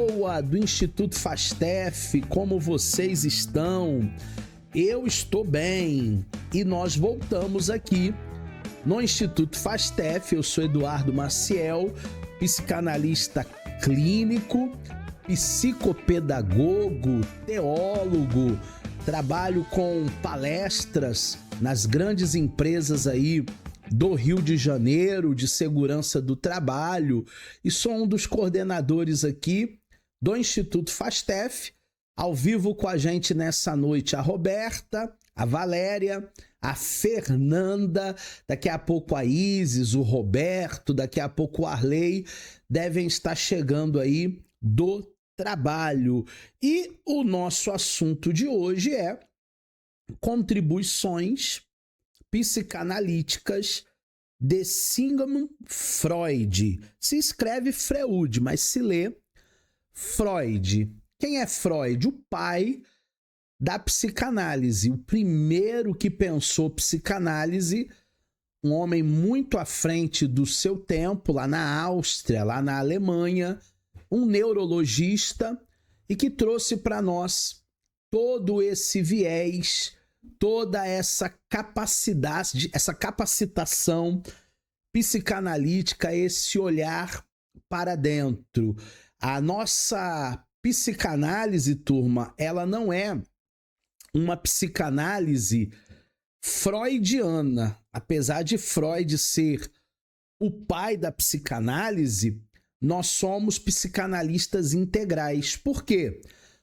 boa do Instituto Fastef, como vocês estão? Eu estou bem e nós voltamos aqui no Instituto Fastef. Eu sou Eduardo Maciel, psicanalista clínico, psicopedagogo, teólogo, trabalho com palestras nas grandes empresas aí do Rio de Janeiro, de segurança do trabalho, e sou um dos coordenadores aqui do Instituto Fastef. Ao vivo com a gente nessa noite a Roberta, a Valéria, a Fernanda, daqui a pouco a Isis, o Roberto, daqui a pouco o Arley, devem estar chegando aí do trabalho. E o nosso assunto de hoje é contribuições psicanalíticas de Sigmund Freud. Se escreve Freud, mas se lê Freud. Quem é Freud? O pai da psicanálise, o primeiro que pensou psicanálise, um homem muito à frente do seu tempo, lá na Áustria, lá na Alemanha, um neurologista, e que trouxe para nós todo esse viés, toda essa capacidade, essa capacitação psicanalítica, esse olhar para dentro. A nossa psicanálise, turma, ela não é uma psicanálise freudiana. Apesar de Freud ser o pai da psicanálise, nós somos psicanalistas integrais. Por quê?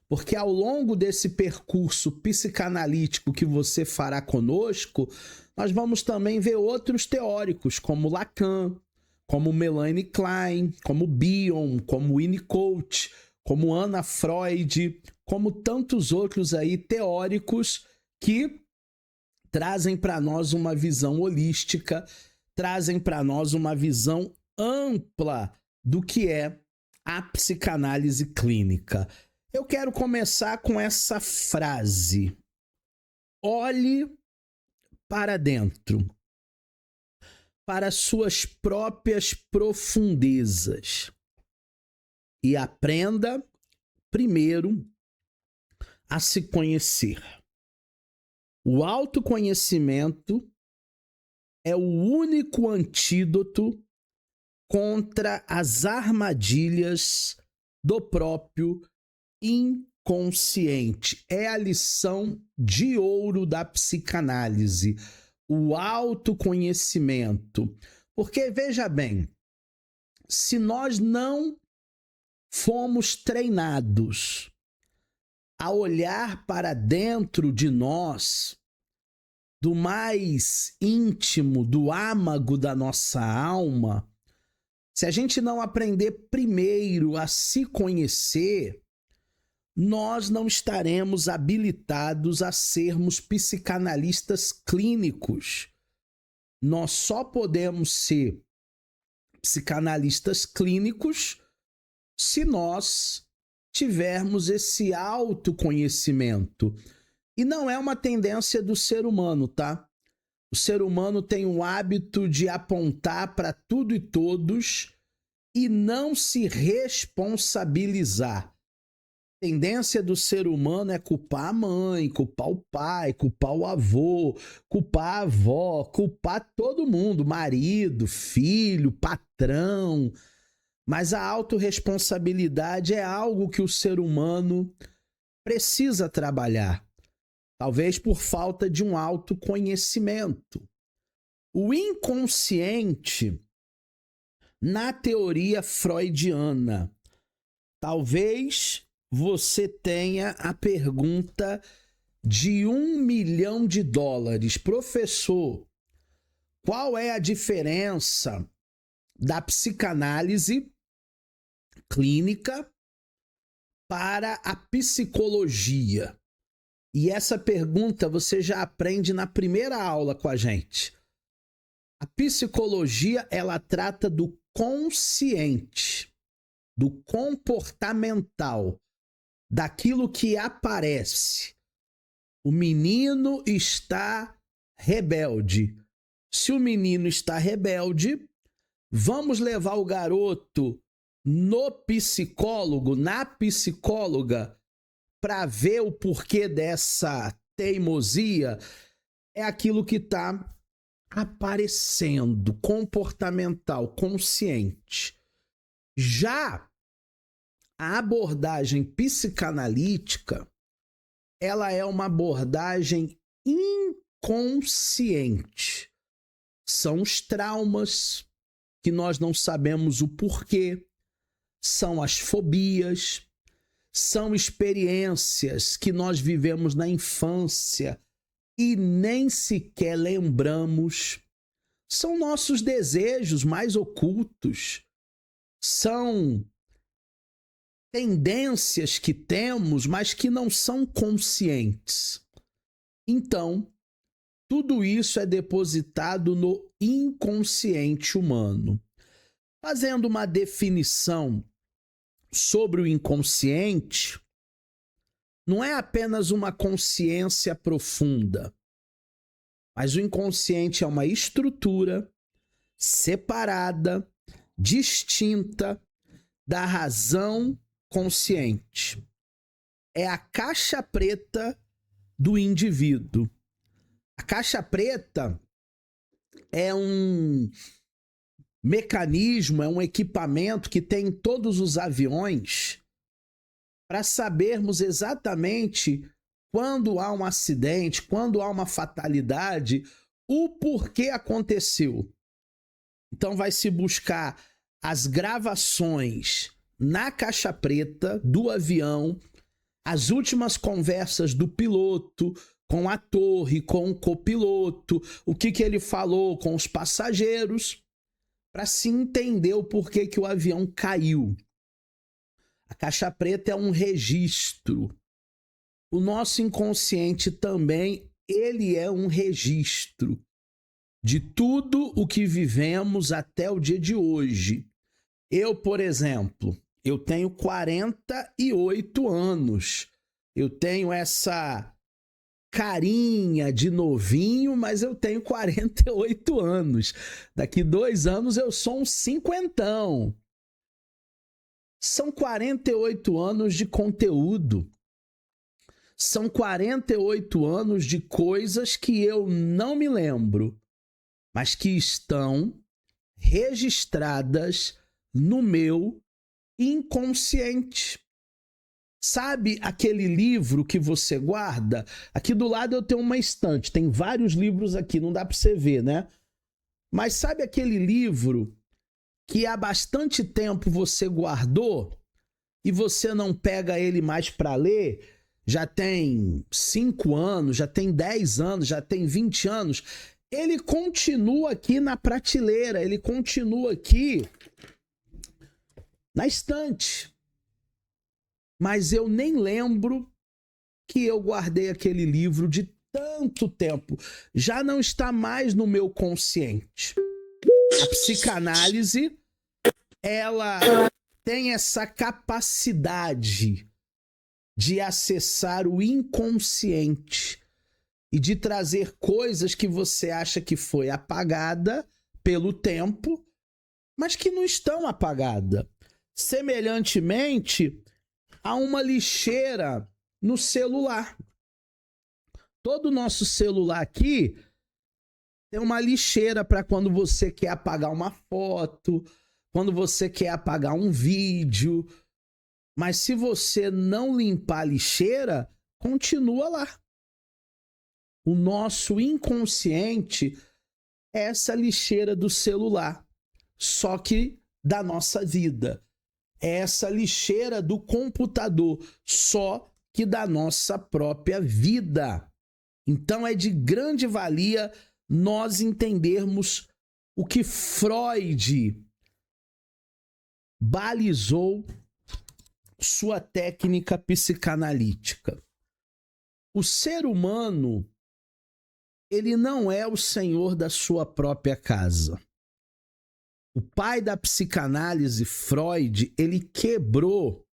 Porque ao longo desse percurso psicanalítico que você fará conosco, nós vamos também ver outros teóricos, como Lacan, como Melanie Klein, como Bion, como Winnicott, como Anna Freud, como tantos outros aí teóricos que trazem para nós uma visão holística, trazem para nós uma visão ampla do que é a psicanálise clínica. Eu quero começar com essa frase: olhe para dentro, para suas próprias profundezas e aprenda primeiro a se conhecer. O autoconhecimento é o único antídoto contra as armadilhas do próprio inconsciente. É a lição de ouro da psicanálise, o autoconhecimento. Porque, veja bem, se nós não fomos treinados a olhar para dentro de nós, do mais íntimo, do âmago da nossa alma, se a gente não aprender primeiro a se conhecer, nós não estaremos habilitados a sermos psicanalistas clínicos. Nós só podemos ser psicanalistas clínicos se nós tivermos esse autoconhecimento. E não é uma tendência do ser humano, tá? O ser humano tem o hábito de apontar para tudo e todos e não se responsabilizar. A tendência do ser humano é culpar a mãe, culpar o pai, culpar o avô, culpar a avó, culpar todo mundo, marido, filho, patrão. Mas a autorresponsabilidade é algo que o ser humano precisa trabalhar. Talvez por falta de um autoconhecimento. O inconsciente, na teoria freudiana, talvez você tenha a pergunta de $1 milhão. Professor, qual é a diferença da psicanálise clínica para a psicologia? E essa pergunta você já aprende na primeira aula com a gente. A psicologia, ela trata do consciente, do comportamental, daquilo que aparece. O menino está rebelde. Se o menino está rebelde, vamos levar o garoto no psicólogo, na psicóloga, para ver o porquê dessa teimosia, é aquilo que está aparecendo, comportamental, consciente. Já a abordagem psicanalítica, ela é uma abordagem inconsciente. São os traumas que nós não sabemos o porquê, são as fobias, são experiências que nós vivemos na infância e nem sequer lembramos. São nossos desejos mais ocultos, são tendências que temos, mas que não são conscientes. Então, tudo isso é depositado no inconsciente humano. Fazendo uma definição sobre o inconsciente, não é apenas uma consciência profunda, mas o inconsciente é uma estrutura separada, distinta da razão consciente. É a caixa preta do indivíduo. A caixa preta é um mecanismo, é um equipamento que tem em todos os aviões para sabermos exatamente quando há um acidente, quando há uma fatalidade, o porquê aconteceu. Então vai se buscar as gravações na caixa preta do avião, as últimas conversas do piloto com a torre, com o copiloto, o que ele falou com os passageiros, para se entender o porquê que o avião caiu. A caixa preta é um registro. O nosso inconsciente também, ele é um registro de tudo o que vivemos até o dia de hoje. Eu, por exemplo, eu tenho 48 anos. Eu tenho essa carinha de novinho, mas eu tenho 48 anos. Daqui 2 anos eu sou um cinquentão. São 48 anos de conteúdo. São 48 anos de coisas que eu não me lembro, mas que estão registradas no meu inconsciente. Sabe aquele livro que você guarda? Aqui do lado eu tenho uma estante, tem vários livros aqui, não dá para você ver, né? Mas sabe aquele livro que há bastante tempo você guardou e você não pega ele mais para ler? Já tem 5 anos, já tem 10 anos, já tem 20 anos. Ele continua aqui na prateleira, ele continua aqui na estante. Mas eu nem lembro que eu guardei aquele livro de tanto tempo. Já não está mais no meu consciente. A psicanálise, ela tem essa capacidade de acessar o inconsciente e de trazer coisas que você acha que foi apagada pelo tempo, mas que não estão apagadas. Semelhantemente, há uma lixeira no celular. Todo o nosso celular aqui tem uma lixeira para quando você quer apagar uma foto, quando você quer apagar um vídeo. Mas se você não limpar a lixeira, continua lá. O nosso inconsciente é essa lixeira do celular, só que da nossa vida. É essa lixeira do computador, só que da nossa própria vida. Então é de grande valia nós entendermos o que Freud balizou sua técnica psicanalítica. O ser humano, ele não é o senhor da sua própria casa. O pai da psicanálise, Freud, ele quebrou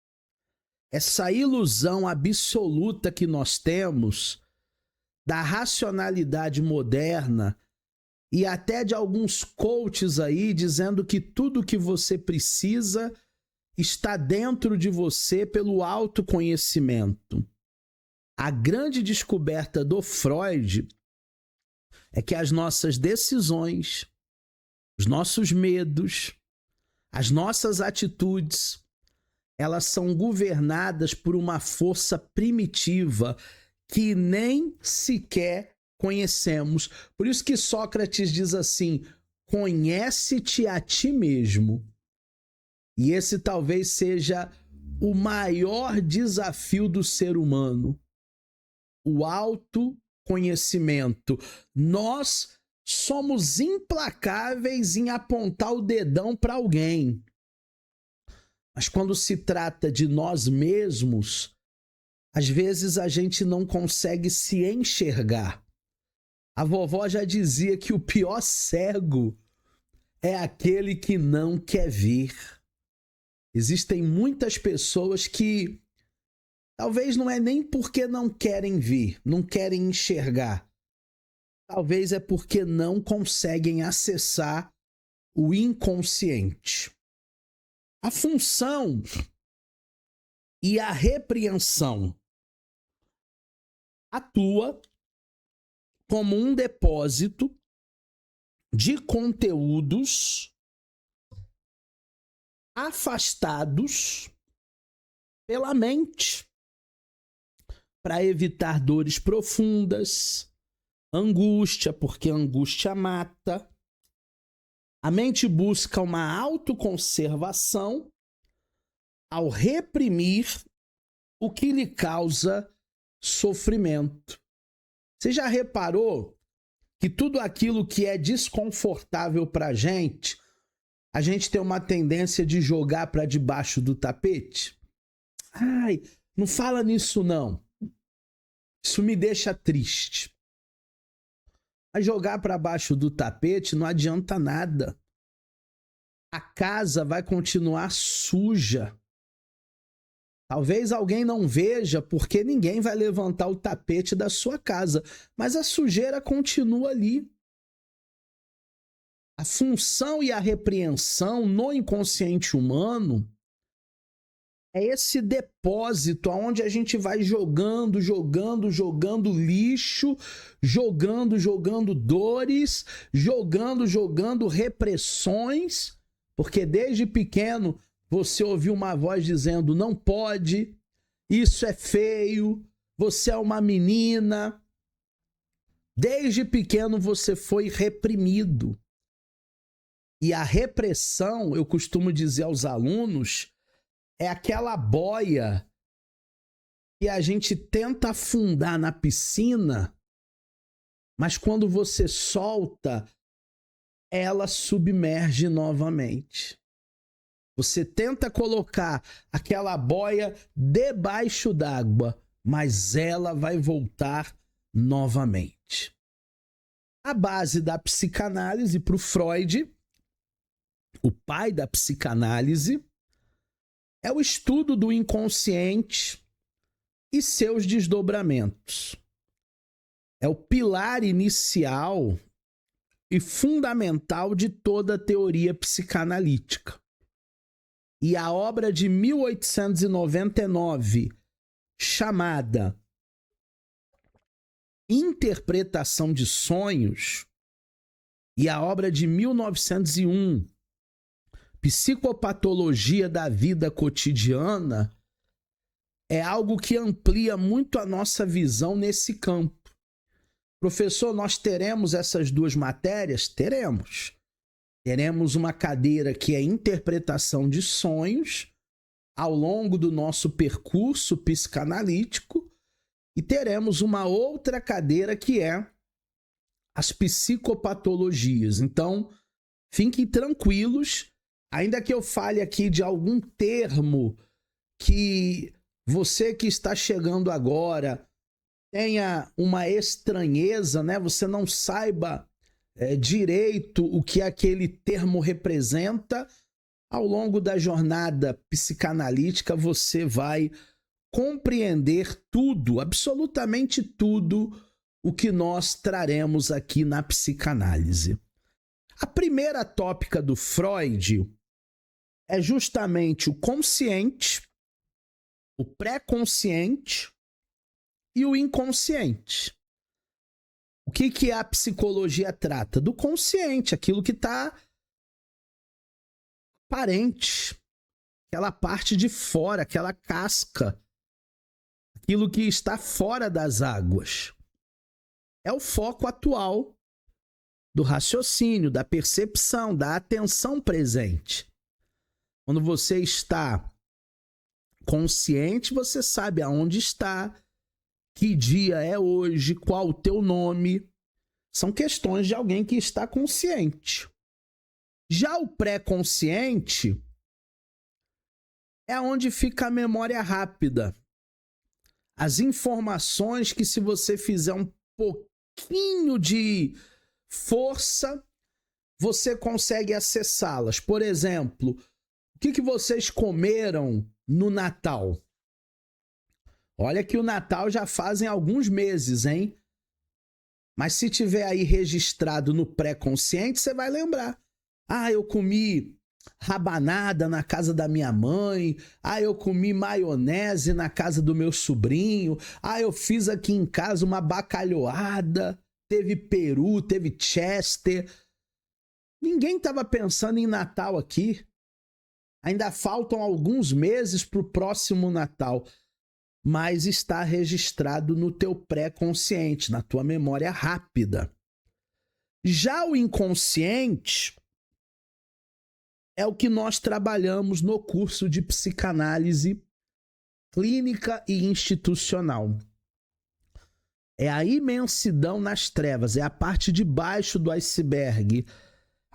essa ilusão absoluta que nós temos da racionalidade moderna e até de alguns coaches aí dizendo que tudo que você precisa está dentro de você pelo autoconhecimento. A grande descoberta do Freud é que as nossas decisões, os nossos medos, as nossas atitudes, elas são governadas por uma força primitiva que nem sequer conhecemos. Por isso que Sócrates diz assim: conhece-te a ti mesmo. E esse talvez seja o maior desafio do ser humano, o autoconhecimento. Nós somos implacáveis em apontar o dedão para alguém. Mas quando se trata de nós mesmos, às vezes a gente não consegue se enxergar. A vovó já dizia que o pior cego é aquele que não quer ver. Existem muitas pessoas que talvez não é nem porque não querem ver, não querem enxergar. Talvez é porque não conseguem acessar o inconsciente. A função e a repreensão atua como um depósito de conteúdos afastados pela mente para evitar dores profundas, angústia, porque a angústia mata. A mente busca uma autoconservação ao reprimir o que lhe causa sofrimento. Você já reparou que tudo aquilo que é desconfortável para a gente tem uma tendência de jogar para debaixo do tapete? Ai, não fala nisso não. Isso me deixa triste. Mas jogar para baixo do tapete não adianta nada. A casa vai continuar suja. Talvez alguém não veja porque ninguém vai levantar o tapete da sua casa, mas a sujeira continua ali. A função e a repreensão no inconsciente humano é esse depósito onde a gente vai jogando lixo, jogando dores, jogando repressões, porque desde pequeno você ouviu uma voz dizendo: não pode, isso é feio, você é uma menina. Desde pequeno você foi reprimido. E a repressão, eu costumo dizer aos alunos, é aquela boia que a gente tenta afundar na piscina, mas quando você solta, ela submerge novamente. Você tenta colocar aquela boia debaixo d'água, mas ela vai voltar novamente. A base da psicanálise para o Freud, o pai da psicanálise, é o estudo do inconsciente e seus desdobramentos. É o pilar inicial e fundamental de toda a teoria psicanalítica. E a obra de 1899, chamada Interpretação de Sonhos, e a obra de 1901, Psicopatologia da Vida Cotidiana, é algo que amplia muito a nossa visão nesse campo. Professor, nós teremos essas duas matérias? Teremos. Teremos uma cadeira que é Interpretação de Sonhos ao longo do nosso percurso psicanalítico e teremos uma outra cadeira que é as psicopatologias. Então, fiquem tranquilos, ainda que eu fale aqui de algum termo que você que está chegando agora tenha uma estranheza, né? Você não saiba direito o que aquele termo representa. Ao longo da jornada psicanalítica, você vai compreender tudo, absolutamente tudo, o que nós traremos aqui na psicanálise. A primeira tópica do Freud é justamente o consciente, o pré-consciente e o inconsciente. O que a psicologia trata? Do consciente, aquilo que está aparente, aquela parte de fora, aquela casca, aquilo que está fora das águas. É o foco atual do raciocínio, da percepção, da atenção presente. Quando você está consciente, você sabe aonde está, que dia é hoje, qual o teu nome. São questões de alguém que está consciente. Já o pré-consciente é onde fica a memória rápida. As informações que, se você fizer um pouquinho de força, você consegue acessá-las. Por exemplo, o que vocês comeram no Natal? Olha que o Natal já fazem alguns meses, hein? Mas se tiver aí registrado no pré-consciente, você vai lembrar. Ah, eu comi rabanada na casa da minha mãe. Ah, eu comi maionese na casa do meu sobrinho. Ah, eu fiz aqui em casa uma bacalhoada. Teve peru, teve chester. Ninguém estava pensando em Natal aqui. Ainda faltam alguns meses para o próximo Natal. Mas está registrado no teu pré-consciente, na tua memória rápida. Já o inconsciente é o que nós trabalhamos no curso de psicanálise clínica e institucional. É a imensidão nas trevas, é a parte de baixo do iceberg,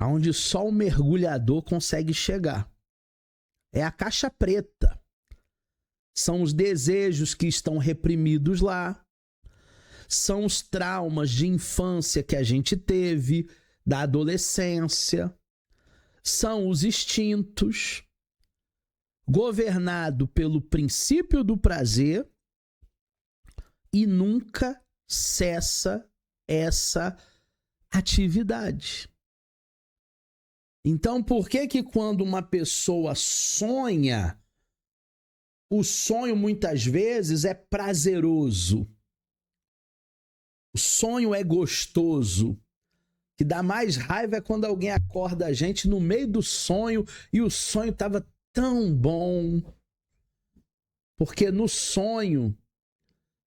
onde só o mergulhador consegue chegar. É a caixa preta. São os desejos que estão reprimidos lá. São os traumas de infância que a gente teve, da adolescência. São os instintos, governado pelo princípio do prazer, e nunca cessa essa atividade. Então, por que quando uma pessoa sonha, o sonho muitas vezes é prazeroso? O sonho é gostoso. O que dá mais raiva é quando alguém acorda a gente no meio do sonho e o sonho estava tão bom. Porque no sonho,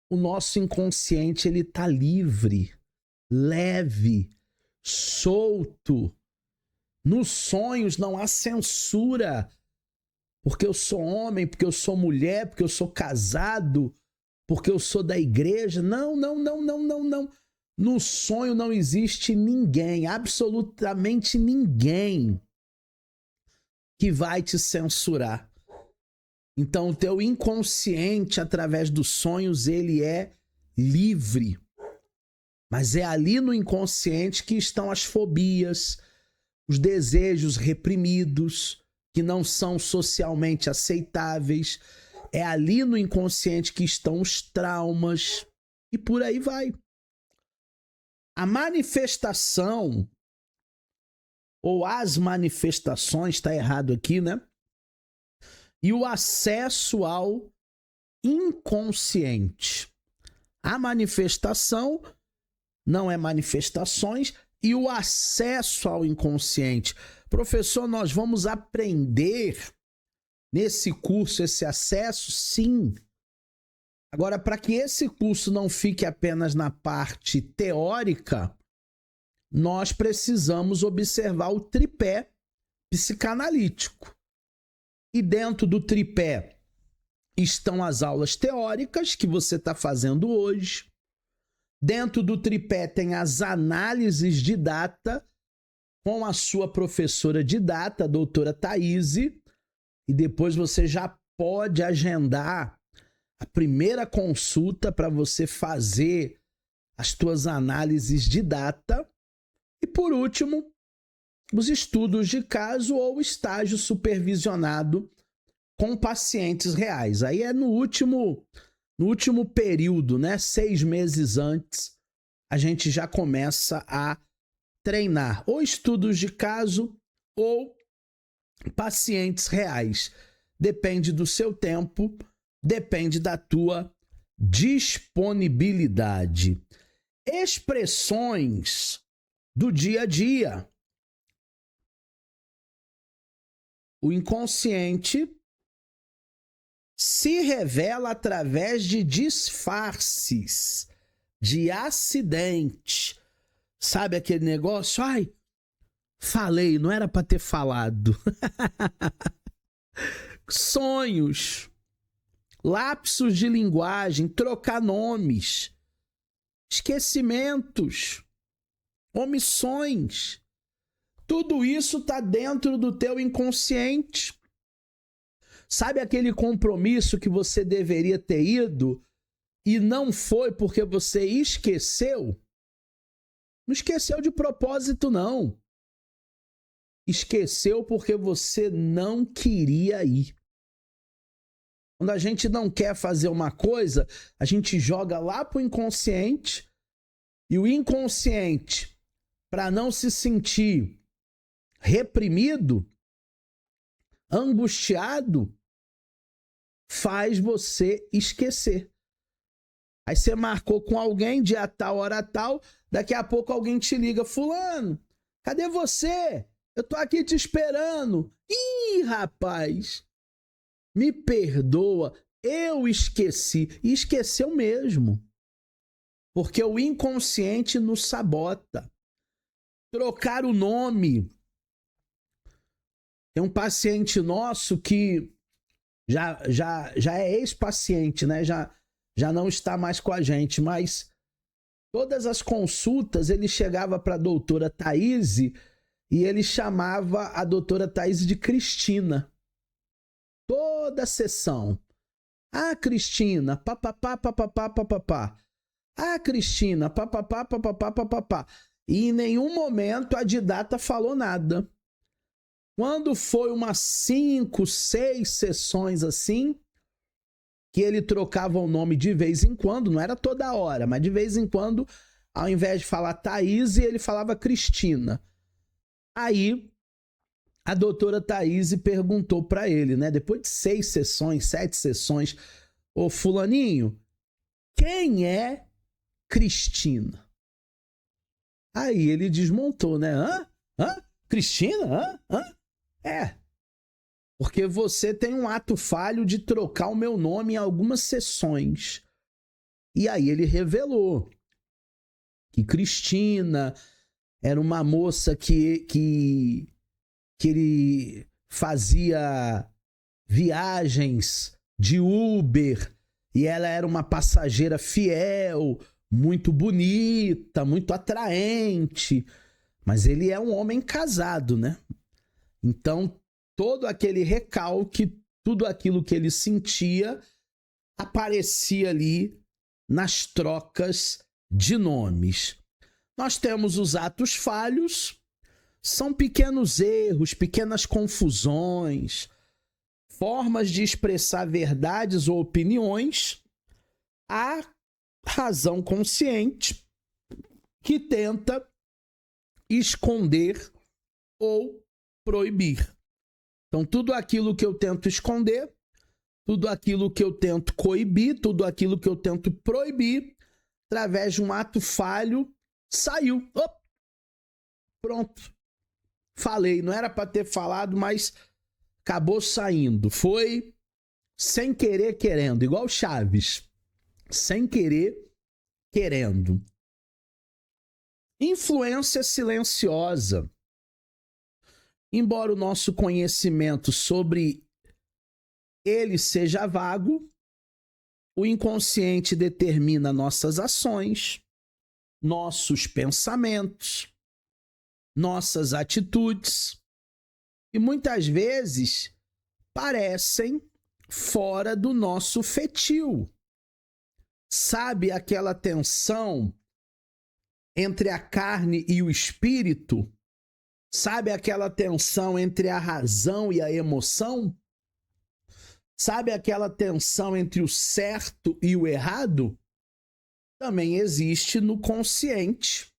o nosso inconsciente ele está livre, leve, solto. Nos sonhos não há censura. Porque eu sou homem, porque eu sou mulher, porque eu sou casado, porque eu sou da igreja. Não. No sonho não existe ninguém, absolutamente ninguém, que vai te censurar. Então, o teu inconsciente, através dos sonhos, ele é livre. Mas é ali no inconsciente que estão as fobias, os desejos reprimidos, que não são socialmente aceitáveis. É ali no inconsciente que estão os traumas e por aí vai. A manifestação, ou as manifestações, está errado aqui, né? E o acesso ao inconsciente. A manifestação não é manifestações e o acesso ao inconsciente. Professor, nós vamos aprender nesse curso esse acesso? Sim. Agora, para que esse curso não fique apenas na parte teórica, nós precisamos observar o tripé psicanalítico. E dentro do tripé estão as aulas teóricas que você está fazendo hoje. Dentro do tripé tem as análises de data com a sua professora de data, a doutora Thaíse, e depois você já pode agendar a primeira consulta para você fazer as tuas análises de data. E por último, os estudos de caso ou estágio supervisionado com pacientes reais. Aí é no último período, né? 6 meses antes, a gente já começa a treinar ou estudos de caso ou pacientes reais. Depende do seu tempo, depende da tua disponibilidade. Expressões do dia a dia. O inconsciente se revela através de disfarces, de acidente. Sabe aquele negócio? Ai, falei, não era para ter falado. Sonhos, lapsos de linguagem, trocar nomes, esquecimentos, omissões. Tudo isso está dentro do teu inconsciente. Sabe aquele compromisso que você deveria ter ido e não foi porque você esqueceu? Não esqueceu de propósito, não. Esqueceu porque você não queria ir. Quando a gente não quer fazer uma coisa, a gente joga lá pro inconsciente e o inconsciente, para não se sentir reprimido, angustiado, faz você esquecer. Aí você marcou com alguém, dia tal, hora tal, daqui a pouco alguém te liga, fulano, cadê você? Eu tô aqui te esperando. Ih, rapaz, me perdoa, eu esqueci. E esqueceu mesmo. Porque o inconsciente nos sabota. Trocar o nome. Tem um paciente nosso que já é ex-paciente, né? Já não está mais com a gente, mas todas as consultas ele chegava para a doutora Thaís e ele chamava a doutora Thaís de Cristina. Toda sessão. Ah, Cristina, papapá, papapá, papapá. Ah, Cristina, papapá, papapá, papapá. E em nenhum momento a didata falou nada. Quando foi umas 5, 6 sessões assim, que ele trocava o nome de vez em quando, não era toda hora, mas de vez em quando, ao invés de falar Thaís, ele falava Cristina. Aí, a doutora Thaís perguntou para ele, né? Depois de 6 sessões, 7 sessões, ô fulaninho, quem é Cristina? Aí ele desmontou, né? Hã? Cristina? Hã? É, porque você tem um ato falho de trocar o meu nome em algumas sessões. E aí ele revelou que Cristina era uma moça que ele fazia viagens de Uber e ela era uma passageira fiel, muito bonita, muito atraente. Mas ele é um homem casado, né? Então, todo aquele recalque, tudo aquilo que ele sentia, aparecia ali nas trocas de nomes. Nós temos os atos falhos, são pequenos erros, pequenas confusões, formas de expressar verdades ou opiniões. A razão consciente que tenta esconder ou proibir. Então, tudo aquilo que eu tento esconder, tudo aquilo que eu tento coibir, tudo aquilo que eu tento proibir, através de um ato falho, saiu. Op! Pronto. Falei, não era para ter falado, mas acabou saindo. Foi sem querer, querendo, igual Chaves. Sem querer, querendo. Influência silenciosa. Embora o nosso conhecimento sobre ele seja vago, o inconsciente determina nossas ações, nossos pensamentos, nossas atitudes e muitas vezes parecem fora do nosso feitio. Sabe aquela tensão entre a carne e o espírito? Sabe aquela tensão entre a razão e a emoção? Sabe aquela tensão entre o certo e o errado? Também existe no consciente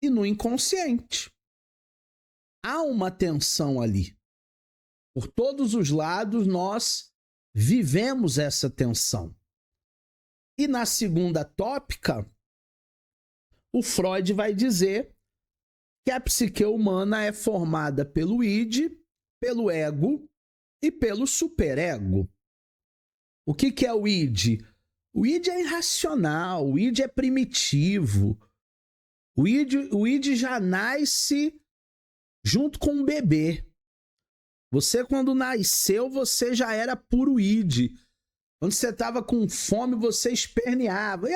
e no inconsciente. Há uma tensão ali. Por todos os lados, nós vivemos essa tensão. E na segunda tópica, o Freud vai dizer que a psique humana é formada pelo id, pelo ego e pelo superego. O que é o id? O id é irracional, o id é primitivo. O id já nasce junto com o bebê. Você, quando nasceu, você já era puro id. Quando você estava com fome, você esperneava.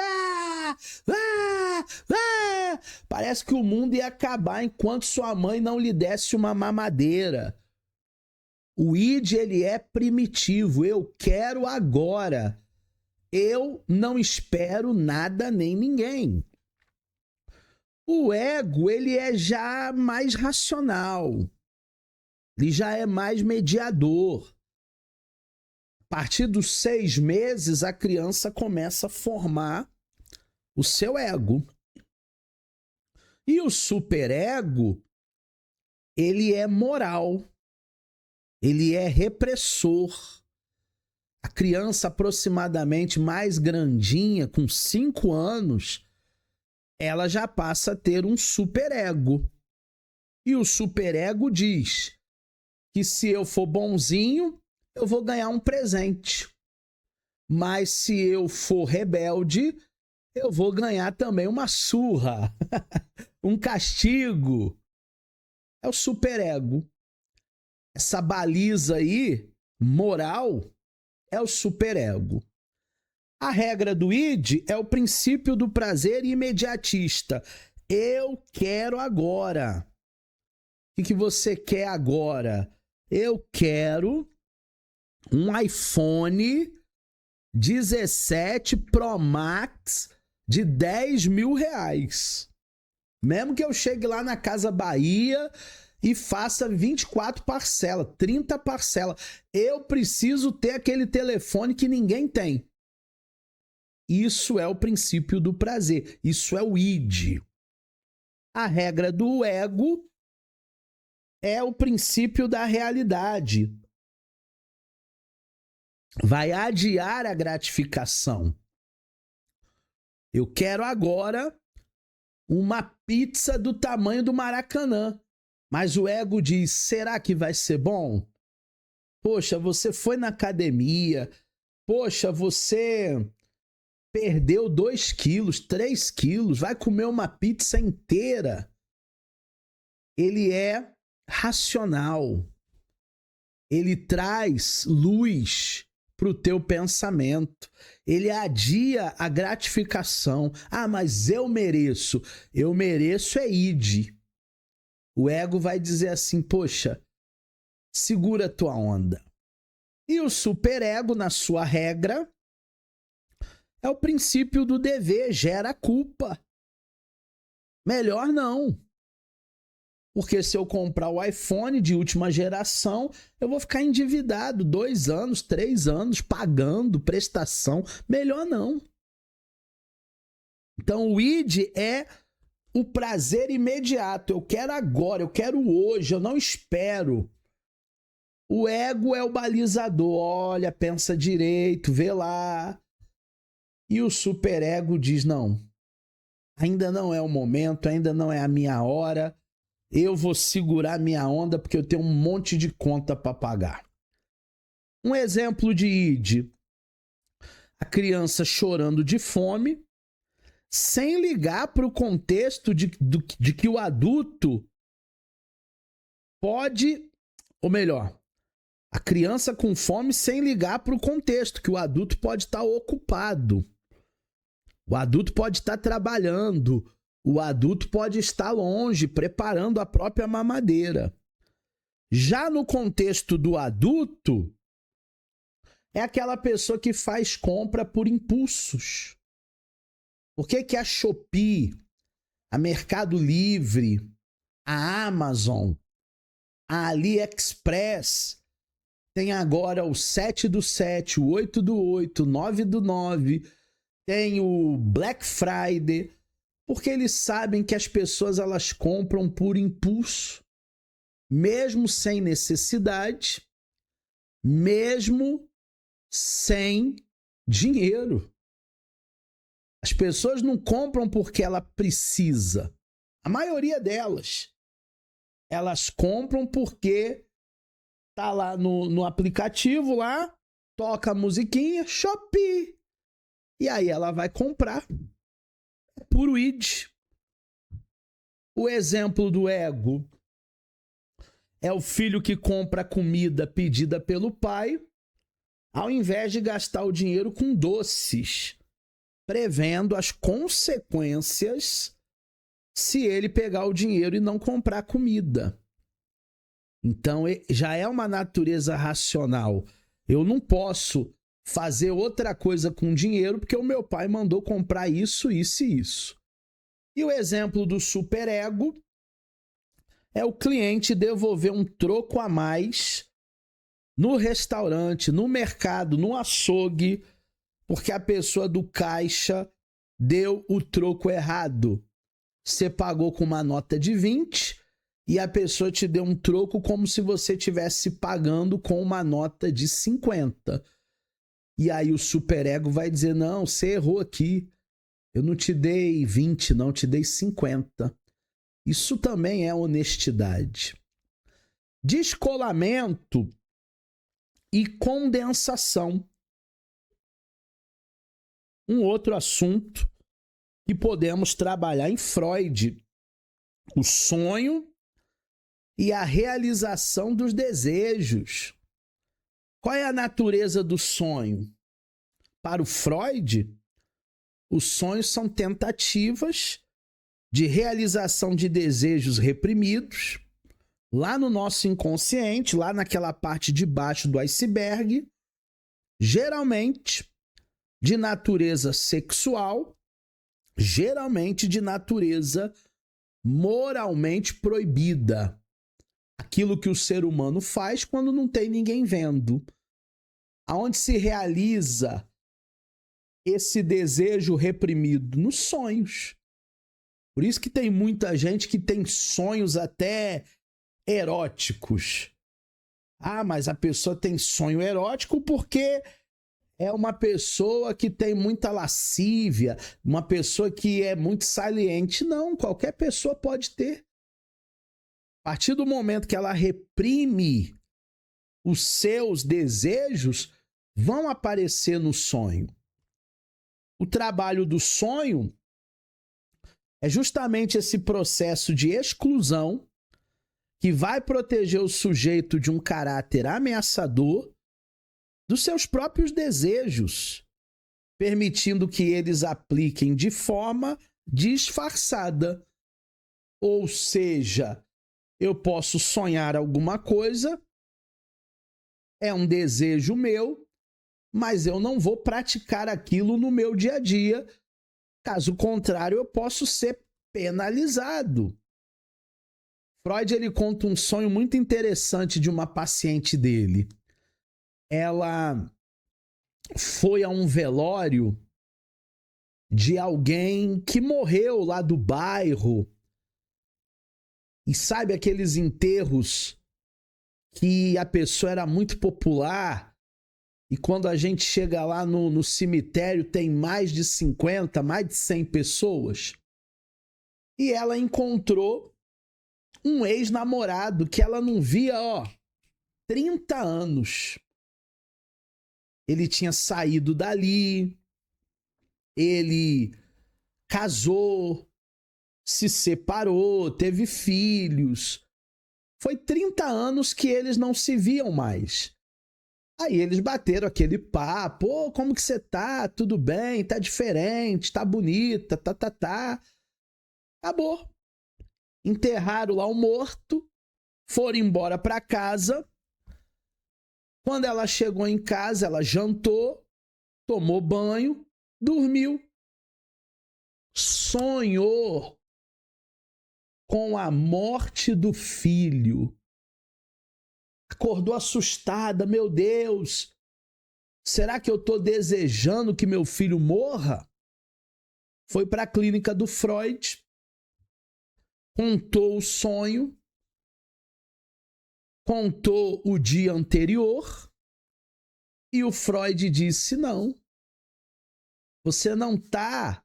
Parece que o mundo ia acabar enquanto sua mãe não lhe desse uma mamadeira. O id, ele é primitivo. Eu quero agora. Eu não espero nada nem ninguém. O ego, ele é já mais racional. Ele já é mais mediador. A partir dos 6 meses, a criança começa a formar o seu ego. E o superego, ele é moral. Ele é repressor. A criança aproximadamente mais grandinha, com 5 anos, ela já passa a ter um superego. E o superego diz que se eu for bonzinho, eu vou ganhar um presente. Mas se eu for rebelde, eu vou ganhar também uma surra, um castigo. É o superego. Essa baliza aí, moral, é o superego. A regra do id é o princípio do prazer imediatista. Eu quero agora. O que você quer agora? Eu quero um iPhone 17 Pro Max de R$10.000. Mesmo que eu chegue lá na Casa Bahia e faça 24 parcelas, 30 parcelas. Eu preciso ter aquele telefone que ninguém tem. Isso é o princípio do prazer. Isso é o id. A regra do ego é o princípio da realidade. Vai adiar a gratificação. Eu quero agora uma pizza do tamanho do Maracanã. Mas o ego diz, será que vai ser bom? Poxa, você foi na academia. Poxa, você perdeu 2 quilos, 3 quilos. Vai comer uma pizza inteira. Ele é racional. Ele traz luz para o teu pensamento. Ele adia a gratificação. Ah, mas eu mereço. Eu mereço é id. O ego vai dizer assim, poxa, segura tua onda. E o superego, na sua regra, é o princípio do dever, gera culpa. Melhor não. Porque se eu comprar o iPhone de última geração, eu vou ficar endividado 2 anos, 3 anos, pagando prestação. Melhor não. Então o id é o prazer imediato. Eu quero agora, eu quero hoje, eu não espero. O ego é o balizador. Olha, pensa direito, vê lá. E o superego diz, não, ainda não é o momento, ainda não é a minha hora. Eu vou segurar minha onda porque eu tenho um monte de conta para pagar. Um exemplo de id. A criança chorando de fome, sem ligar para o contexto de que o adulto pode, ou melhor, a criança com fome sem ligar para o contexto, que o adulto pode estar ocupado. O adulto pode estar trabalhando. O adulto pode estar longe, preparando a própria mamadeira. Já no contexto do adulto, é aquela pessoa que faz compra por impulsos. Por que a Shopee, a Mercado Livre, a Amazon, a AliExpress tem agora o 7 do 7, o 8 do 8, o 9 do 9, tem o Black Friday, porque eles sabem que as pessoas elas compram por impulso, mesmo sem necessidade, mesmo sem dinheiro. As pessoas não compram porque ela precisa. A maioria delas. Elas compram porque tá lá no aplicativo lá, toca a musiquinha, Shopee. E aí ela vai comprar. É puro id. O exemplo do ego é o filho que compra a comida pedida pelo pai, ao invés de gastar o dinheiro com doces, prevendo as consequências se ele pegar o dinheiro e não comprar comida. Então, já é uma natureza racional. Eu não posso fazer outra coisa com dinheiro porque o meu pai mandou comprar isso, isso e isso. E o exemplo do superego é o cliente devolver um troco a mais no restaurante, no mercado, no açougue, porque a pessoa do caixa deu o troco errado. Você pagou com uma nota de 20 e a pessoa te deu um troco como se você estivesse pagando com uma nota de 50. E aí o superego vai dizer, não, você errou aqui. Eu não te dei 20, não, te dei 50. Isso também é honestidade. Descolamento e condensação. Um outro assunto que podemos trabalhar em Freud. O sonho e a realização dos desejos. Qual é a natureza do sonho? Para o Freud, os sonhos são tentativas de realização de desejos reprimidos, lá no nosso inconsciente, lá naquela parte de baixo do iceberg, geralmente de natureza sexual, geralmente de natureza moralmente proibida. Aquilo que o ser humano faz quando não tem ninguém vendo. Aonde se realiza esse desejo reprimido? Nos sonhos. Por isso que tem muita gente que tem sonhos até eróticos. Ah, mas a pessoa tem sonho erótico porque é uma pessoa que tem muita lascívia, uma pessoa que é muito saliente. Não, qualquer pessoa pode ter. A partir do momento que ela reprime os seus desejos, vão aparecer no sonho. O trabalho do sonho é justamente esse processo de exclusão que vai proteger o sujeito de um caráter ameaçador dos seus próprios desejos, permitindo que eles apliquem de forma disfarçada. Ou seja, eu posso sonhar alguma coisa, é um desejo meu, mas eu não vou praticar aquilo no meu dia a dia. Caso contrário, eu posso ser penalizado. Freud ele conta um sonho muito interessante de uma paciente dele. Ela foi a um velório de alguém que morreu lá do bairro. E sabe aqueles enterros que a pessoa era muito popular e quando a gente chega lá no cemitério tem mais de 50, mais de 100 pessoas? E ela encontrou um ex-namorado que ela não via, 30 anos. Ele tinha saído dali, ele casou, se separou, teve filhos. Foi 30 anos que eles não se viam mais. Aí eles bateram aquele papo, como que você tá? Tudo bem? Tá diferente, tá bonita, tá. Acabou. Enterraram lá o morto, foram embora para casa. Quando ela chegou em casa, ela jantou, tomou banho, dormiu. Sonhou com a morte do filho. Acordou assustada, meu Deus, será que eu estou desejando que meu filho morra? Foi para a clínica do Freud, contou o sonho, contou o dia anterior E o Freud disse: não, você não está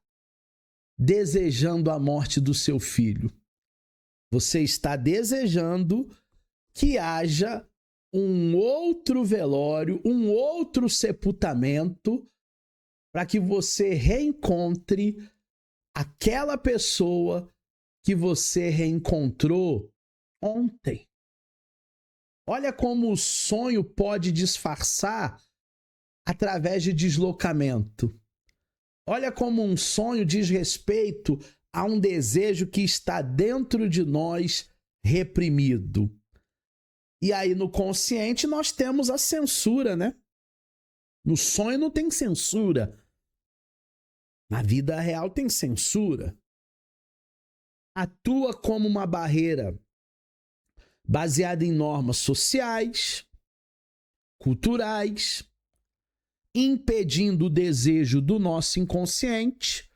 desejando a morte do seu filho. Você está desejando que haja um outro velório, um outro sepultamento, para que você reencontre aquela pessoa que você reencontrou ontem. Olha como o sonho pode disfarçar através de deslocamento. Olha como um sonho diz respeito a um desejo que está dentro de nós reprimido. E aí no consciente nós temos a censura, né? No sonho não tem censura. Na vida real tem censura. Atua como uma barreira baseada em normas sociais, culturais, impedindo o desejo do nosso inconsciente,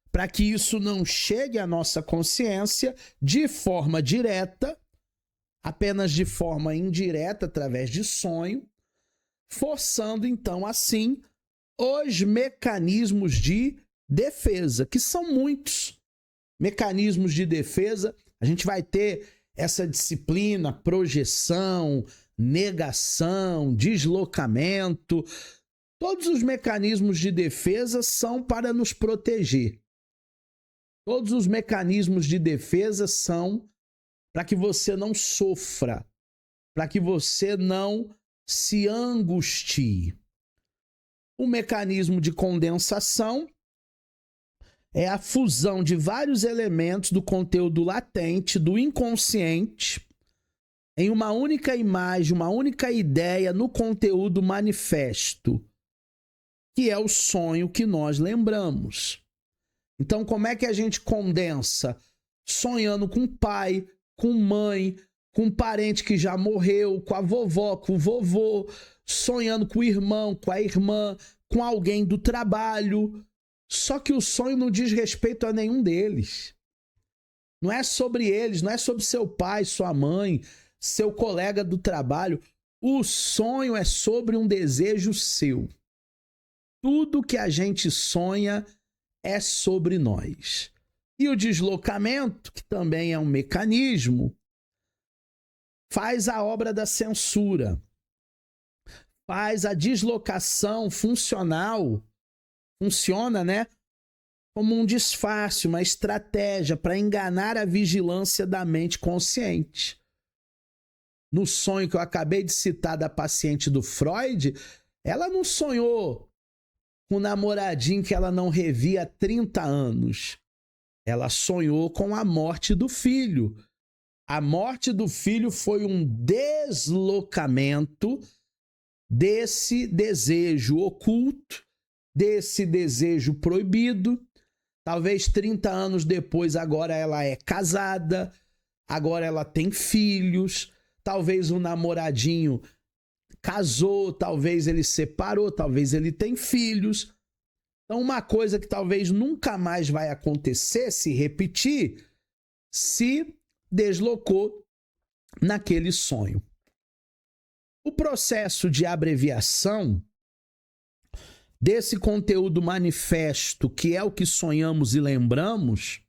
para que isso não chegue à nossa consciência de forma direta, apenas de forma indireta, através de sonho, forçando então assim os mecanismos de defesa, que são muitos mecanismos de defesa. A gente vai ter essa disciplina, projeção, negação, deslocamento. Todos os mecanismos de defesa são para nos proteger. Todos os mecanismos de defesa são para que você não sofra, para que você não se angustie. O mecanismo de condensação é a fusão de vários elementos do conteúdo latente, do inconsciente, em uma única imagem, uma única ideia no conteúdo manifesto, que é o sonho que nós lembramos. Então, como é que a gente condensa? Sonhando com pai, com mãe, com um parente que já morreu, com a vovó, com o vovô, sonhando com o irmão, com a irmã, com alguém do trabalho. Só que o sonho não diz respeito a nenhum deles. Não é sobre eles, não é sobre seu pai, sua mãe, seu colega do trabalho. O sonho é sobre um desejo seu. Tudo que a gente sonha é sobre nós. E o deslocamento, que também é um mecanismo, faz a obra da censura, faz a deslocação funcional, funciona, né? Como um disfarce, uma estratégia para enganar a vigilância da mente consciente. No sonho que eu acabei de citar da paciente do Freud, ela não sonhou com um namoradinho que ela não revia há 30 anos. Ela sonhou com a morte do filho. A morte do filho foi um deslocamento desse desejo oculto, desse desejo proibido. Talvez 30 anos depois, agora ela é casada, agora ela tem filhos, talvez o namoradinho casou, talvez ele separou, talvez ele tem filhos. Então, uma coisa que talvez nunca mais vai acontecer, se repetir, se deslocou naquele sonho. O processo de abreviação desse conteúdo manifesto, que é o que sonhamos e lembramos,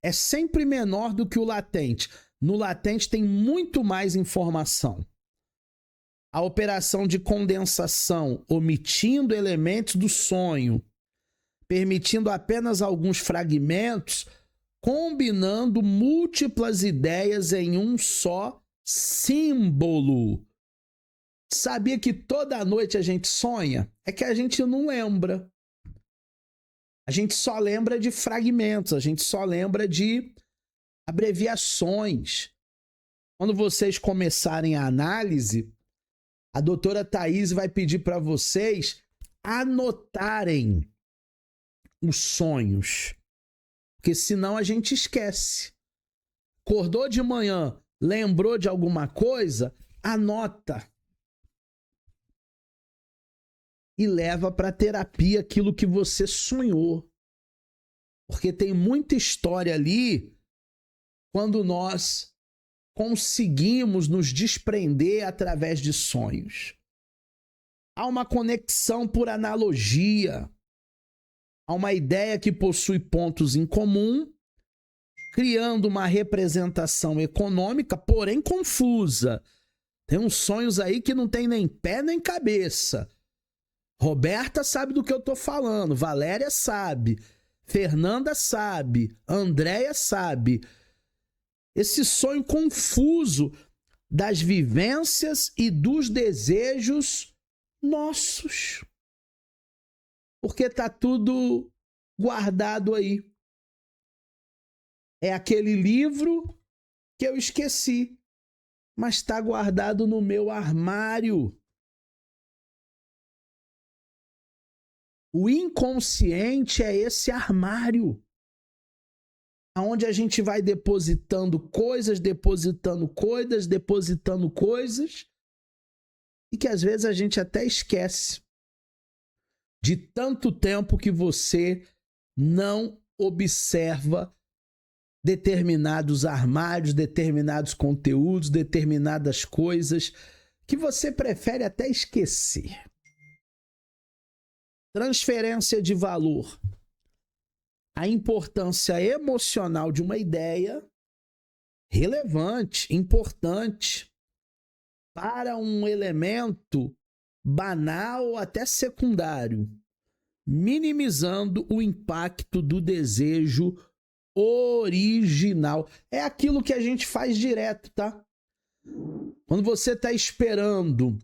é sempre menor do que o latente. No latente tem muito mais informação. A operação de condensação, omitindo elementos do sonho, permitindo apenas alguns fragmentos, combinando múltiplas ideias em um só símbolo. Sabia que toda noite a gente sonha? É que a gente não lembra. A gente só lembra de fragmentos, a gente só lembra de abreviações. Quando vocês começarem a análise, a doutora Thaís vai pedir para vocês anotarem os sonhos, porque senão a gente esquece. Acordou de manhã, lembrou de alguma coisa, anota. E leva para terapia aquilo que você sonhou. Porque tem muita história ali quando nós conseguimos nos desprender através de sonhos. Há uma conexão por analogia. Há uma ideia que possui pontos em comum, criando uma representação econômica, porém confusa. Tem uns sonhos aí que não tem nem pé nem cabeça. Roberta sabe do que eu estou falando, Valéria sabe, Fernanda sabe, Andréia sabe. Esse sonho confuso das vivências e dos desejos nossos. Porque está tudo guardado aí. É aquele livro que eu esqueci, mas está guardado no meu armário. O inconsciente é esse armário, onde a gente vai depositando coisas, e que às vezes a gente até esquece de tanto tempo que você não observa determinados armários, determinados conteúdos, determinadas coisas que você prefere até esquecer. Transferência de valor. A importância emocional de uma ideia relevante, importante, para um elemento banal ou até secundário, minimizando o impacto do desejo original. É aquilo que a gente faz direto, tá? Quando você está esperando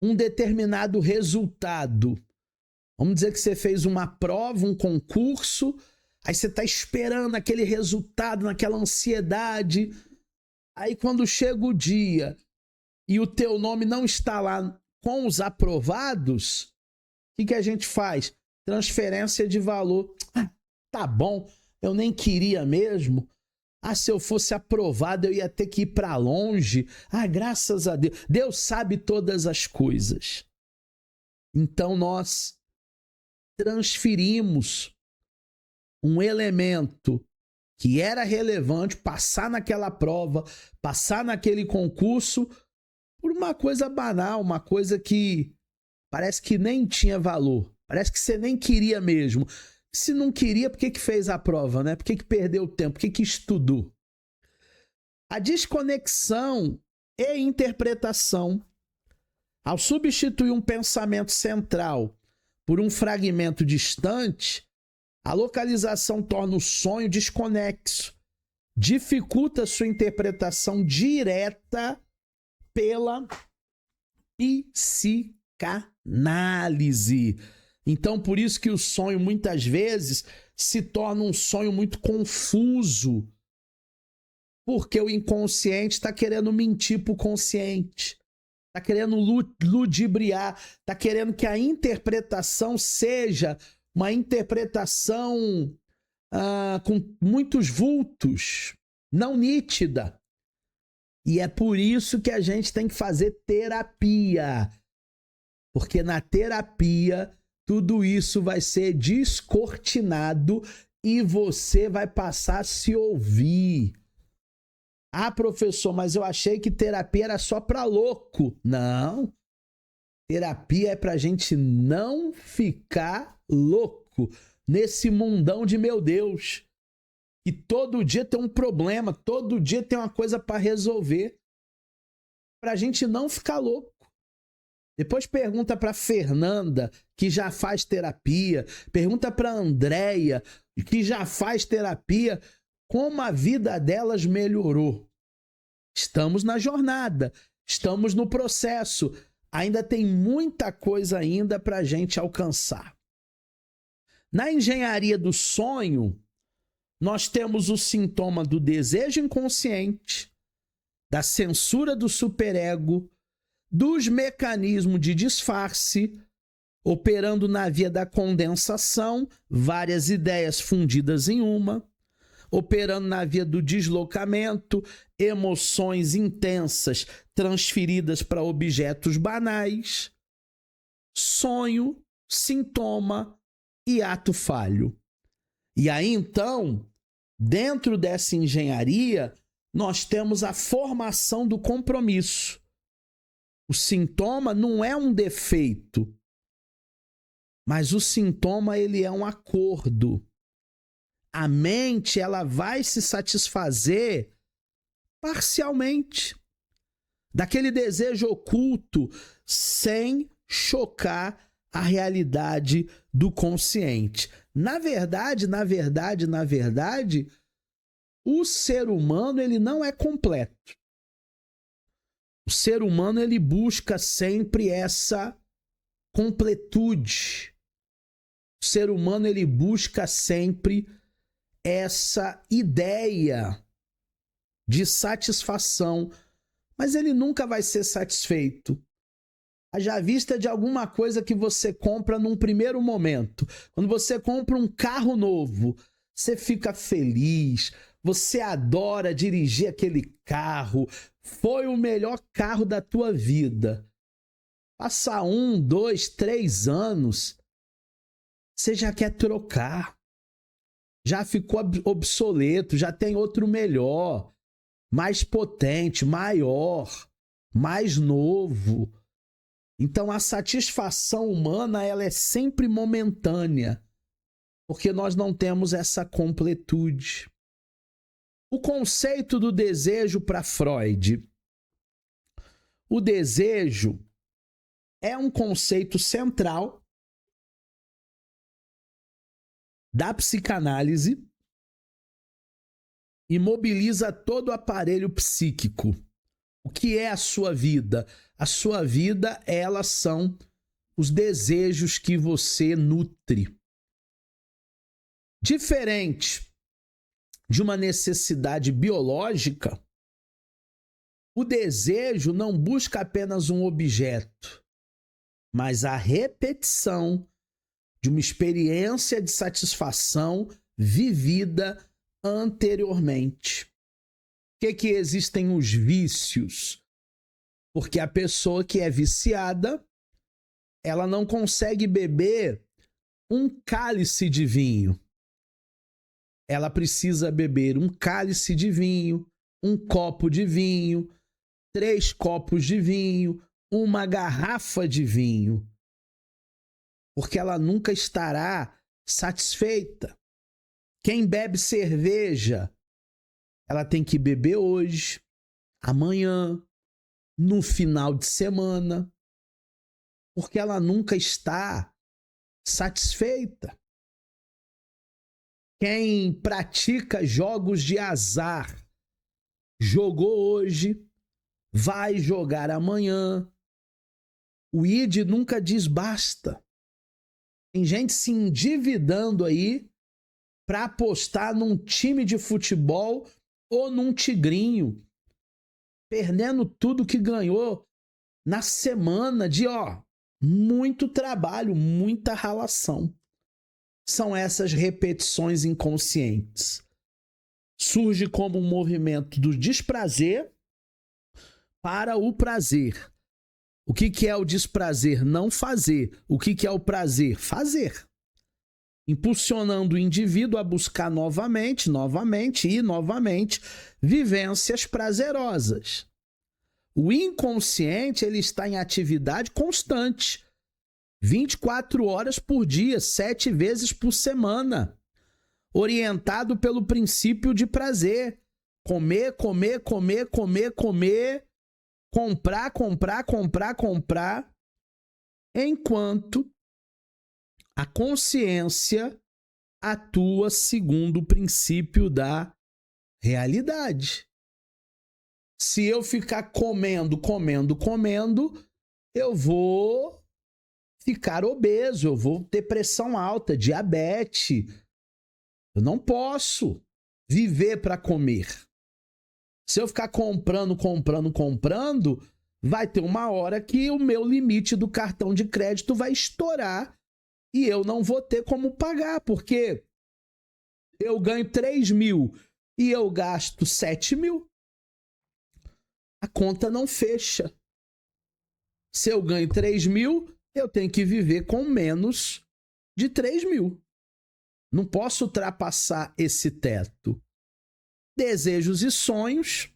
um determinado resultado, vamos dizer que você fez uma prova, um concurso, aí você está esperando aquele resultado, naquela ansiedade, aí quando chega o dia e o teu nome não está lá com os aprovados, o que a gente faz? Transferência de valor. Tá bom, eu nem queria mesmo. Se eu fosse aprovado, eu ia ter que ir para longe. Graças a Deus. Deus sabe todas as coisas. Então nós transferimos um elemento que era relevante, passar naquela prova, passar naquele concurso, por uma coisa banal, uma coisa que parece que nem tinha valor. Parece que você nem queria mesmo. Se não queria, por que fez a prova, né? Por que perdeu tempo? Por que estudou? A desconexão e interpretação, ao substituir um pensamento central por um fragmento distante, a localização torna o sonho desconexo, dificulta sua interpretação direta pela psicanálise. Então, por isso que o sonho, muitas vezes, se torna um sonho muito confuso, porque o inconsciente está querendo mentir para o consciente, está querendo ludibriar, está querendo que a interpretação seja uma interpretação com muitos vultos, não nítida. E é por isso que a gente tem que fazer terapia, porque na terapia tudo isso vai ser descortinado e você vai passar a se ouvir. Professor, mas eu achei que terapia era só para louco. Não. Terapia é pra gente não ficar louco nesse mundão de meu Deus. E todo dia tem um problema, todo dia tem uma coisa para resolver. Pra gente não ficar louco. Depois pergunta para Fernanda, que já faz terapia, pergunta para Andréia, que já faz terapia, como a vida delas melhorou. Estamos na jornada, estamos no processo, ainda tem muita coisa ainda para a gente alcançar. Na engenharia do sonho, nós temos o sintoma do desejo inconsciente, da censura do superego, dos mecanismos de disfarce, operando na via da condensação, várias ideias fundidas em uma, operando na via do deslocamento, emoções intensas transferidas para objetos banais, sonho, sintoma e ato falho. E aí, então, dentro dessa engenharia, nós temos a formação do compromisso. O sintoma não é um defeito, mas o sintoma ele é um acordo. A mente ela vai se satisfazer parcialmente daquele desejo oculto sem chocar a realidade do consciente. Na verdade, o ser humano ele não é completo. O ser humano ele busca sempre essa completude. O ser humano ele busca sempre essa ideia de satisfação, mas ele nunca vai ser satisfeito. Haja vista de alguma coisa que você compra num primeiro momento. Quando você compra um carro novo, você fica feliz, você adora dirigir aquele carro, foi o melhor carro da tua vida. Passa 1, 2, 3 anos, você já quer trocar. Já ficou obsoleto, já tem outro melhor, mais potente, maior, mais novo. Então a satisfação humana ela é sempre momentânea, porque nós não temos essa completude. O conceito do desejo para Freud. O desejo é um conceito central da psicanálise e mobiliza todo o aparelho psíquico. O que é a sua vida? A sua vida, elas são os desejos que você nutre. Diferente de uma necessidade biológica, o desejo não busca apenas um objeto, mas a repetição de uma experiência de satisfação vivida anteriormente. Por que existem os vícios? Porque a pessoa que é viciada, ela não consegue beber um cálice de vinho. Ela precisa beber um cálice de vinho, um copo de vinho, 3 copos de vinho, uma garrafa de vinho. Porque ela nunca estará satisfeita. Quem bebe cerveja, ela tem que beber hoje, amanhã, no final de semana, porque ela nunca está satisfeita. Quem pratica jogos de azar, jogou hoje, vai jogar amanhã. O id nunca diz basta. Tem gente se endividando aí para apostar num time de futebol ou num tigrinho, perdendo tudo que ganhou na semana de muito trabalho, muita ralação. São essas repetições inconscientes. Surge como um movimento do desprazer para o prazer. O que é o desprazer? Não fazer. O que é o prazer? Fazer. Impulsionando o indivíduo a buscar novamente vivências prazerosas. O inconsciente ele está em atividade constante, 24 horas por dia, 7 vezes por semana, orientado pelo princípio de prazer. Comer, comprar, enquanto a consciência atua segundo o princípio da realidade. Se eu ficar comendo, eu vou ficar obeso, eu vou ter pressão alta, diabetes. Eu não posso viver para comer. Se eu ficar comprando, vai ter uma hora que o meu limite do cartão de crédito vai estourar e eu não vou ter como pagar, porque eu ganho 3 mil e eu gasto 7 mil. A conta não fecha. Se eu ganho 3 mil, eu tenho que viver com menos de 3 mil. Não posso ultrapassar esse teto. Desejos e sonhos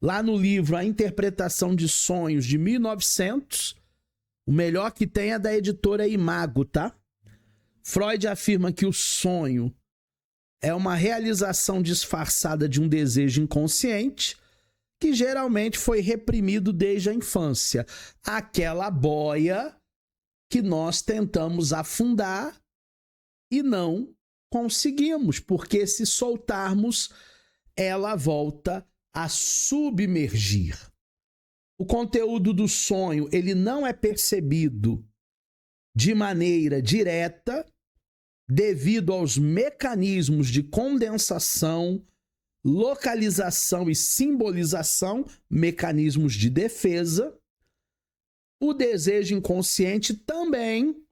lá no livro A Interpretação de Sonhos, de 1900, o melhor que tem é da editora Imago, tá? Freud afirma que o sonho é uma realização disfarçada de um desejo inconsciente que geralmente foi reprimido desde a infância. Aquela boia que nós tentamos afundar e não conseguimos, porque se soltarmos, ela volta a submergir. O conteúdo do sonho, ele não é percebido de maneira direta devido aos mecanismos de condensação, localização e simbolização, mecanismos de defesa. O desejo inconsciente também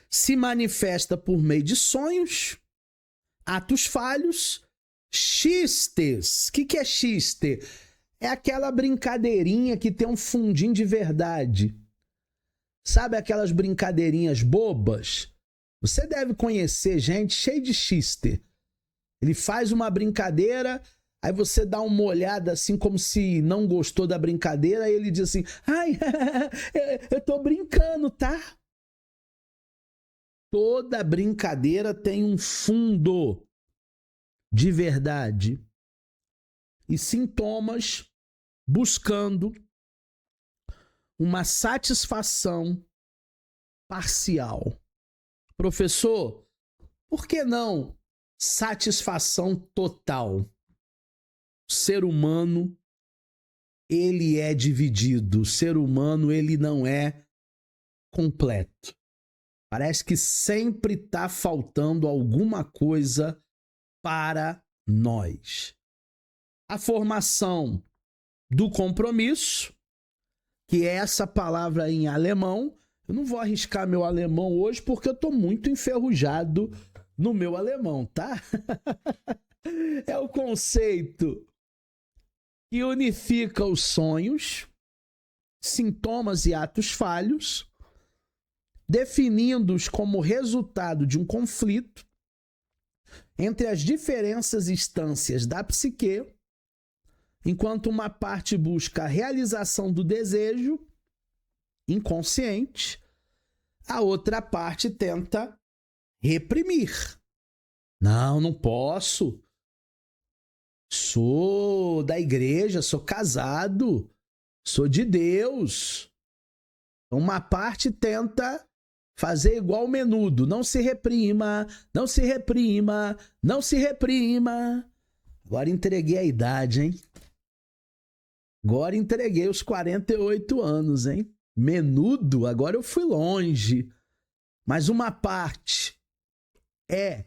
se manifesta por meio de sonhos, atos falhos, xistes. O que é xiste? É aquela brincadeirinha que tem um fundinho de verdade. Sabe aquelas brincadeirinhas bobas? Você deve conhecer gente cheia de xiste. Ele faz uma brincadeira, aí você dá uma olhada assim como se não gostou da brincadeira, aí ele diz assim, ai, eu tô brincando, tá? Toda brincadeira tem um fundo de verdade e sintomas buscando uma satisfação parcial. Professor, por que não satisfação total? O ser humano, ele é dividido. O ser humano, ele não é completo. Parece que sempre está faltando alguma coisa para nós. A formação do compromisso, que é essa palavra em alemão. Eu não vou arriscar meu alemão hoje porque eu estou muito enferrujado no meu alemão, tá? É o conceito que unifica os sonhos, sintomas e atos falhos, definindo-os como resultado de um conflito entre as diferentes instâncias da psique, enquanto uma parte busca a realização do desejo inconsciente, a outra parte tenta reprimir. Não posso. Sou da igreja, sou casado, sou de Deus. Uma parte tenta fazer igual o Menudo. Não se reprima, não se reprima, não se reprima. Agora entreguei a idade, hein? Agora entreguei os 48 anos, hein? Menudo, agora eu fui longe. Mas uma parte é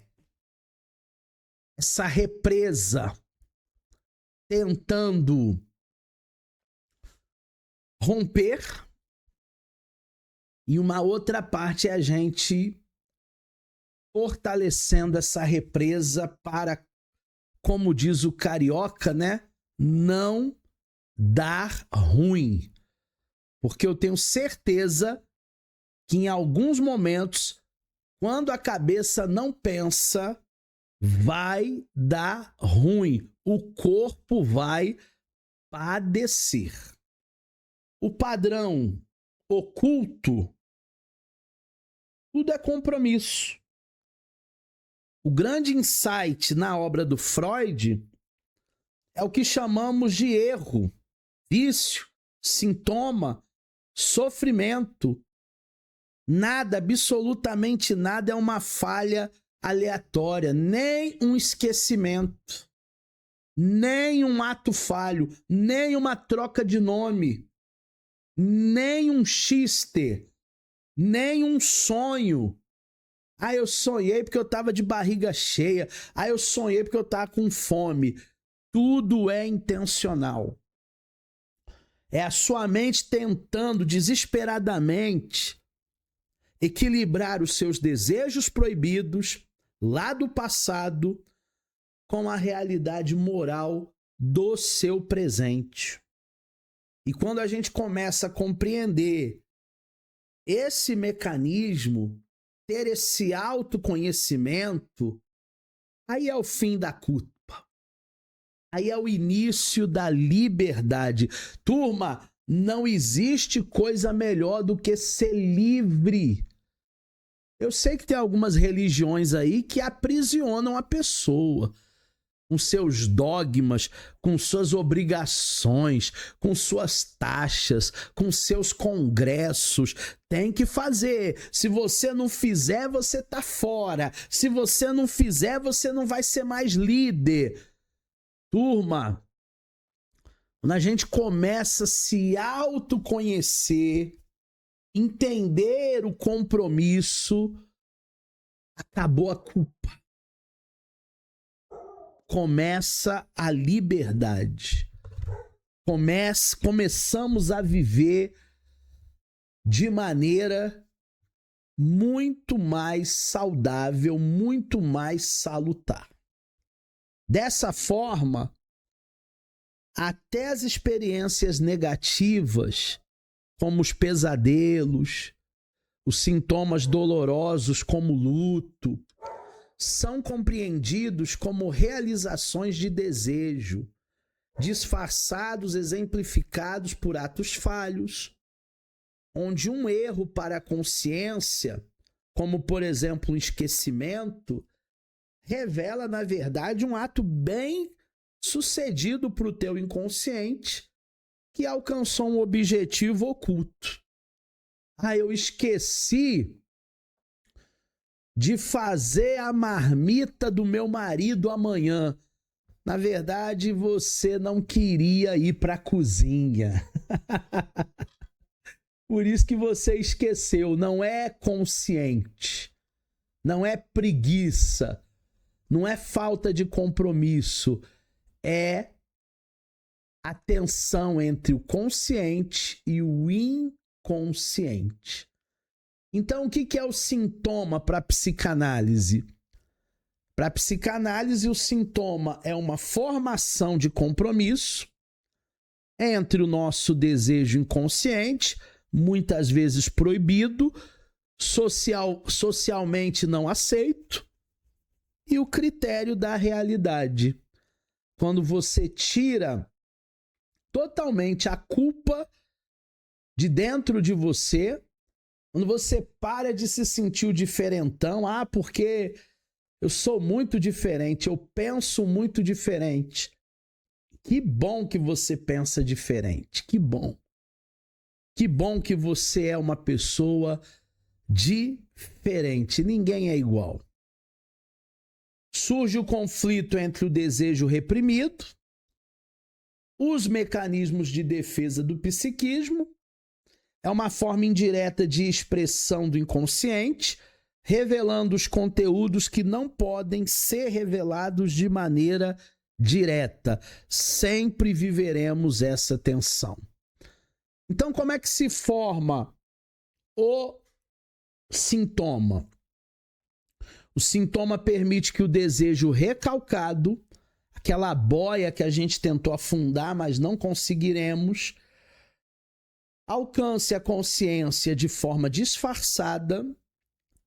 essa represa tentando romper, e uma outra parte é a gente fortalecendo essa represa para, como diz o carioca, né? Não dar ruim. Porque eu tenho certeza que em alguns momentos, quando a cabeça não pensa, vai dar ruim. O corpo vai padecer. O padrão oculto, tudo é compromisso. O grande insight na obra do Freud é o que chamamos de erro, vício, sintoma, sofrimento. Nada, absolutamente nada é uma falha aleatória, nem um esquecimento, nem um ato falho, nem uma troca de nome, nem um xiste, nem um sonho. Ah, eu sonhei porque eu estava de barriga cheia. Ah, eu sonhei porque eu estava com fome. Tudo é intencional. É a sua mente tentando desesperadamente equilibrar os seus desejos proibidos lá do passado com a realidade moral do seu presente. E quando a gente começa a compreender esse mecanismo, ter esse autoconhecimento, aí é o fim da culpa. Aí é o início da liberdade. Turma, não existe coisa melhor do que ser livre. Eu sei que tem algumas religiões aí que aprisionam a pessoa com seus dogmas, com suas obrigações, com suas taxas, com seus congressos. Tem que fazer. Se você não fizer, você tá fora. Se você não fizer, você não vai ser mais líder. Turma, quando a gente começa a se autoconhecer, entender o compromisso, acabou a culpa. Começa a liberdade. Começamos a viver de maneira muito mais saudável, muito mais salutar. Dessa forma, até as experiências negativas, como os pesadelos, os sintomas dolorosos como luto, são compreendidos como realizações de desejo, disfarçados, exemplificados por atos falhos, onde um erro para a consciência, como por exemplo um esquecimento, revela na verdade um ato bem sucedido para o teu inconsciente que alcançou um objetivo oculto. Eu esqueci de fazer a marmita do meu marido amanhã. Na verdade, você não queria ir para a cozinha. Por isso que você esqueceu. Não é consciente. Não é preguiça. Não é falta de compromisso. É a tensão entre o consciente e o inconsciente. Então, o que é o sintoma para a psicanálise? Para a psicanálise, o sintoma é uma formação de compromisso entre o nosso desejo inconsciente, muitas vezes proibido, socialmente não aceito, e o critério da realidade. Quando você tira totalmente a culpa de dentro de você, quando você para de se sentir o diferentão, porque eu sou muito diferente, eu penso muito diferente. Que bom que você pensa diferente, que bom. Que bom que você é uma pessoa diferente, ninguém é igual. Surge o conflito entre o desejo reprimido, os mecanismos de defesa do psiquismo. É uma forma indireta de expressão do inconsciente, revelando os conteúdos que não podem ser revelados de maneira direta. Sempre viveremos essa tensão. Então, como é que se forma o sintoma? O sintoma permite que o desejo recalcado, aquela boia que a gente tentou afundar, mas não conseguiremos, alcance a consciência de forma disfarçada,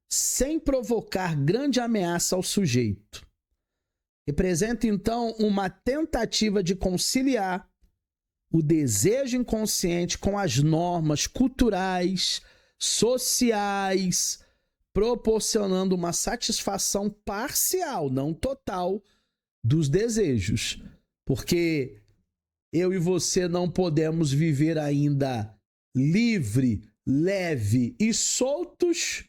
sem provocar grande ameaça ao sujeito. Representa, então, uma tentativa de conciliar o desejo inconsciente com as normas culturais, sociais, proporcionando uma satisfação parcial, não total, dos desejos. Porque eu e você não podemos viver ainda livre, leve e soltos,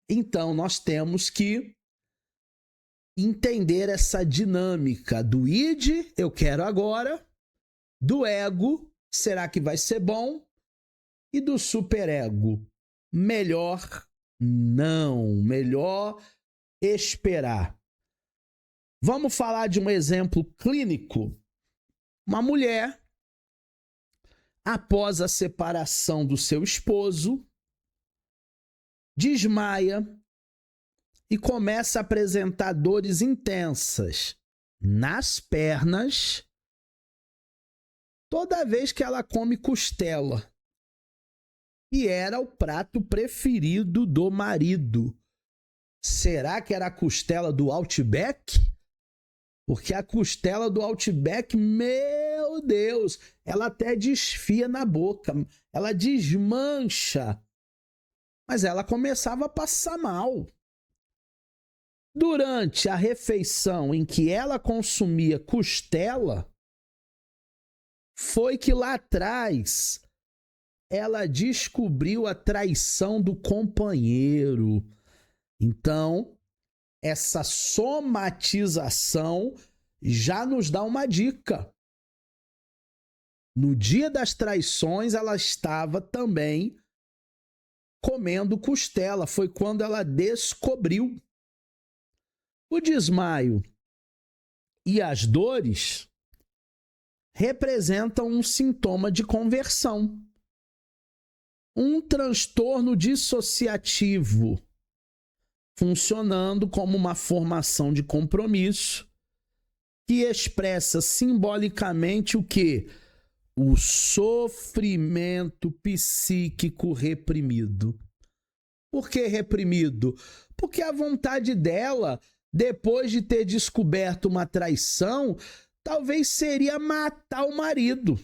então nós temos que entender essa dinâmica do id, eu quero agora, do ego, será que vai ser bom? E do superego, melhor não, melhor esperar. Vamos falar de um exemplo clínico. Uma mulher, após a separação do seu esposo, desmaia e começa a apresentar dores intensas nas pernas toda vez que ela come costela. E era o prato preferido do marido. Será que era a costela do Outback? Porque a costela do Outback, meu Deus, ela até desfia na boca, ela desmancha. Mas ela começava a passar mal. Durante a refeição em que ela consumia costela, foi que lá atrás ela descobriu a traição do companheiro. Então, essa somatização já nos dá uma dica. No dia das traições, ela estava também comendo costela. Foi quando ela descobriu. O desmaio e as dores representam um sintoma de conversão. Um transtorno dissociativo, funcionando como uma formação de compromisso que expressa simbolicamente o quê? O sofrimento psíquico reprimido. Por que reprimido? Porque a vontade dela, depois de ter descoberto uma traição, talvez seria matar o marido.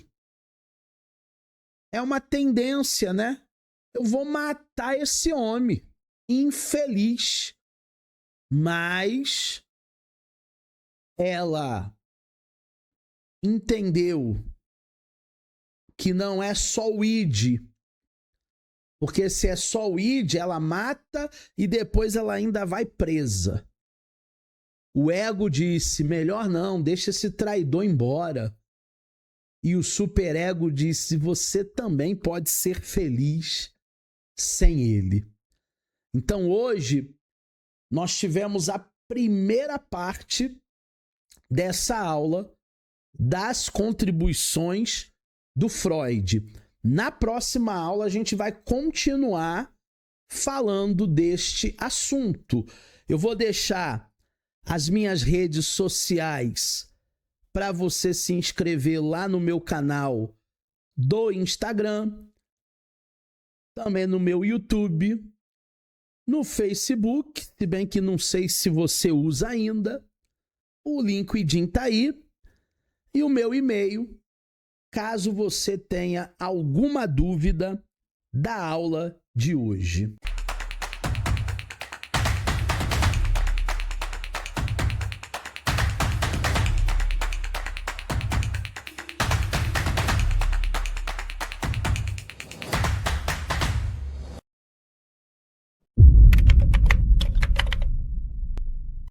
É uma tendência, né? Eu vou matar esse homem infeliz. Mas ela entendeu que não é só o id. Porque se é só o id, ela mata e depois ela ainda vai presa. O ego disse, melhor não, deixa esse traidor embora. E o superego disse, você também pode ser feliz sem ele. Então hoje nós tivemos a primeira parte dessa aula das contribuições do Freud. Na próxima aula a gente vai continuar falando deste assunto. Eu vou deixar as minhas redes sociais para você se inscrever lá no meu canal do Instagram, também no meu YouTube, no Facebook, se bem que não sei se você usa ainda, o LinkedIn tá aí, e o meu e-mail, caso você tenha alguma dúvida da aula de hoje.